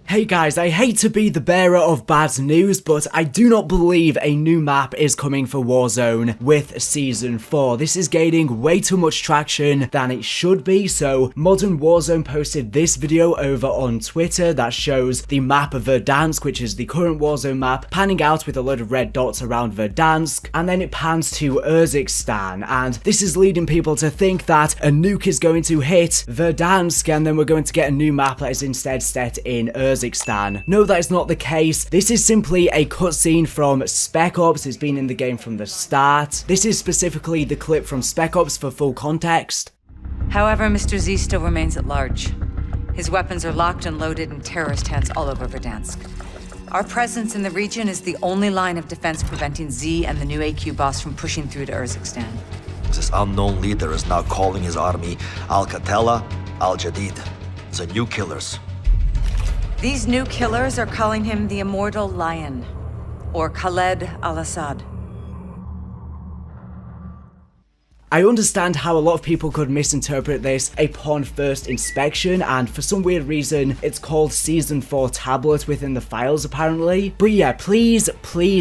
Hey guys, I hate to be the bearer of bad news, but I do not believe a new map is coming for Warzone with Season 4. This is gaining way too much traction than it should be, so Modern Warzone posted this video over on Twitter that shows the map of Verdansk, which is the current Warzone map, panning out with a load of red dots around Verdansk, and then it pans to Urzikstan, and this is leading people to think that a nuke is going to hit Verdansk, and then we're going to get a new map that is instead set in Urzikstan. No, that is not the case. This is simply a cutscene from Spec Ops. It's been in the game from the start. This is specifically the clip from Spec Ops for full context. However, Mr. Z still remains at large. His weapons are locked and loaded in terrorist hands all over Verdansk. Our presence in the region is the only line of defense preventing Z and the new AQ boss from pushing through to Urzikstan. This unknown leader is now calling his army Al-Qatala, Al-Jadid, the new killers. These new killers are calling him the Immortal Lion, or Khaled al-Assad. I understand how a lot of people could misinterpret this upon first inspection, and for some weird reason, it's called Season 4 tablet within the files apparently. But yeah, please,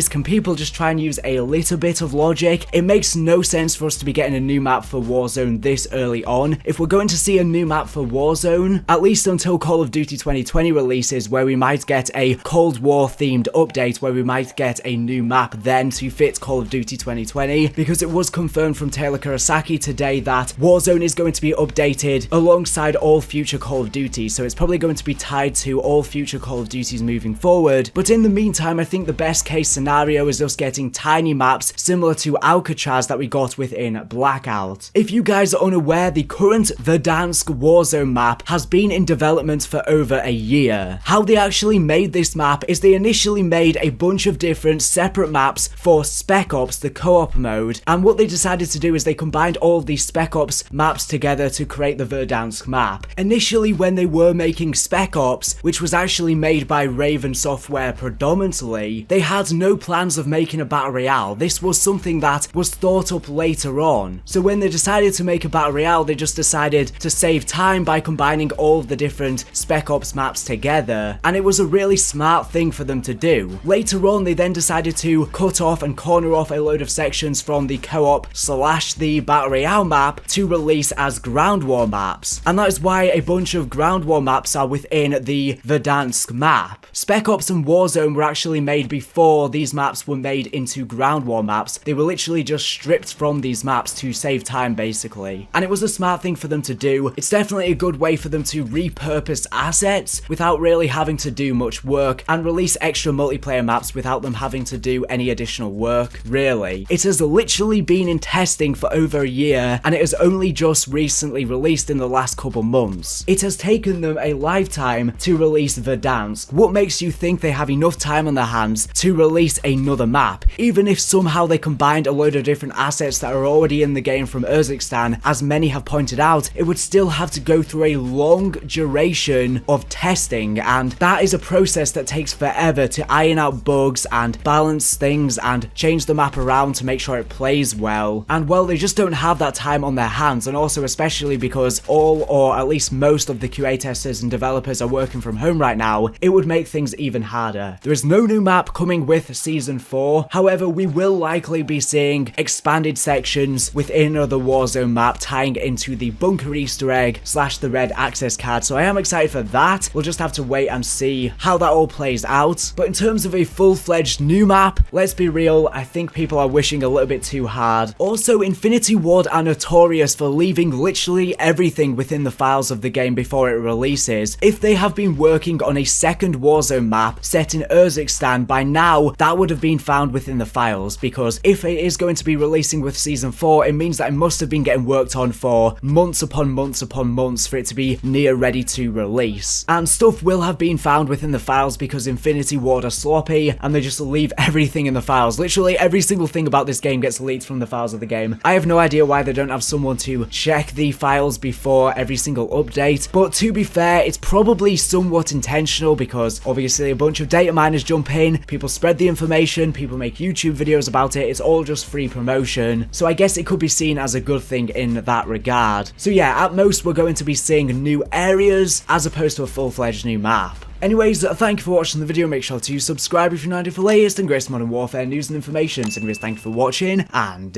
can people just try and use a little bit of logic? It makes no sense for us to be getting a new map for Warzone this early on. If we're going to see a new map for Warzone, at least until Call of Duty 2020 releases, where we might get a Cold War themed update, where we might get a new map then to fit Call of Duty 2020, because it was confirmed from Taylor Saki today that Warzone is going to be updated alongside all future Call of Duty, so it's probably going to be tied to all future Call of Duties moving forward. But in the meantime, I think the best case scenario is us getting tiny maps similar to Alcatraz that we got within Blackout. If you guys are unaware, the current Verdansk Warzone map has been in development for over a year. How they actually made this map is they initially made a bunch of different separate maps for Spec Ops, the co-op mode, and what they decided to do is they combined all of these Spec Ops maps together to create the Verdansk map. Initially, when they were making Spec Ops, which was actually made by Raven Software predominantly, they had no plans of making a Battle Royale. This was something that was thought up later on. So when they decided to make a Battle Royale, they just decided to save time by combining all of the different Spec Ops maps together, and it was a really smart thing for them to do. Later on, they then decided to cut off and corner off a load of sections from the co-op / the Battle Royale map to release as Ground War maps, and that is why a bunch of Ground War maps are within the Verdansk map. Spec Ops and Warzone were actually made before these maps were made into Ground War maps. They were literally just stripped from these maps to save time basically, and it was a smart thing for them to do. It's definitely a good way for them to repurpose assets without really having to do much work, and release extra multiplayer maps without them having to do any additional work, really. It has literally been in testing for over a year, and it has only just recently released in the last couple months. It has taken them a lifetime to release Verdansk. What makes you think they have enough time on their hands to release another map? Even if somehow they combined a load of different assets that are already in the game from Urzikstan, as many have pointed out, it would still have to go through a long duration of testing, and that is a process that takes forever to iron out bugs and balance things and change the map around to make sure it plays well. And well, they just don't have that time on their hands, and also especially because all or at least most of the QA testers and developers are working from home right now, it would make things even harder. There is no new map coming with Season 4, however we will likely be seeing expanded sections within the Warzone map tying into the bunker Easter egg / the red access card, so I am excited for that. We'll just have to wait and see how that all plays out. But in terms of a full-fledged new map, let's be real, I think people are wishing a little bit too hard. Also, Infinity Ward are notorious for leaving literally everything within the files of the game before it releases. If they have been working on a second Warzone map set in Urzikstan, by now that would have been found within the files, because if it is going to be releasing with Season 4, it means that it must have been getting worked on for months upon months upon months for it to be near ready to release. And stuff will have been found within the files because Infinity Ward are sloppy and they just leave everything in the files. Literally every single thing about this game gets leaked from the files of the game. I have no idea why they don't have someone to check the files before every single update, but to be fair, it's probably somewhat intentional because obviously a bunch of data miners jump in, people spread the information, people make YouTube videos about it, it's all just free promotion, so I guess it could be seen as a good thing in that regard. So yeah, at most we're going to be seeing new areas as opposed to a full-fledged new map. Anyways, thank you for watching the video. Make sure to subscribe if you're not for latest and greatest Modern Warfare news and information. So anyways, thank you for watching, and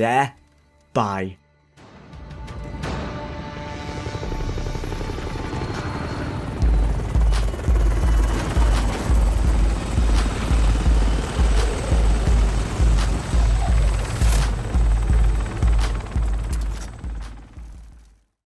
bye.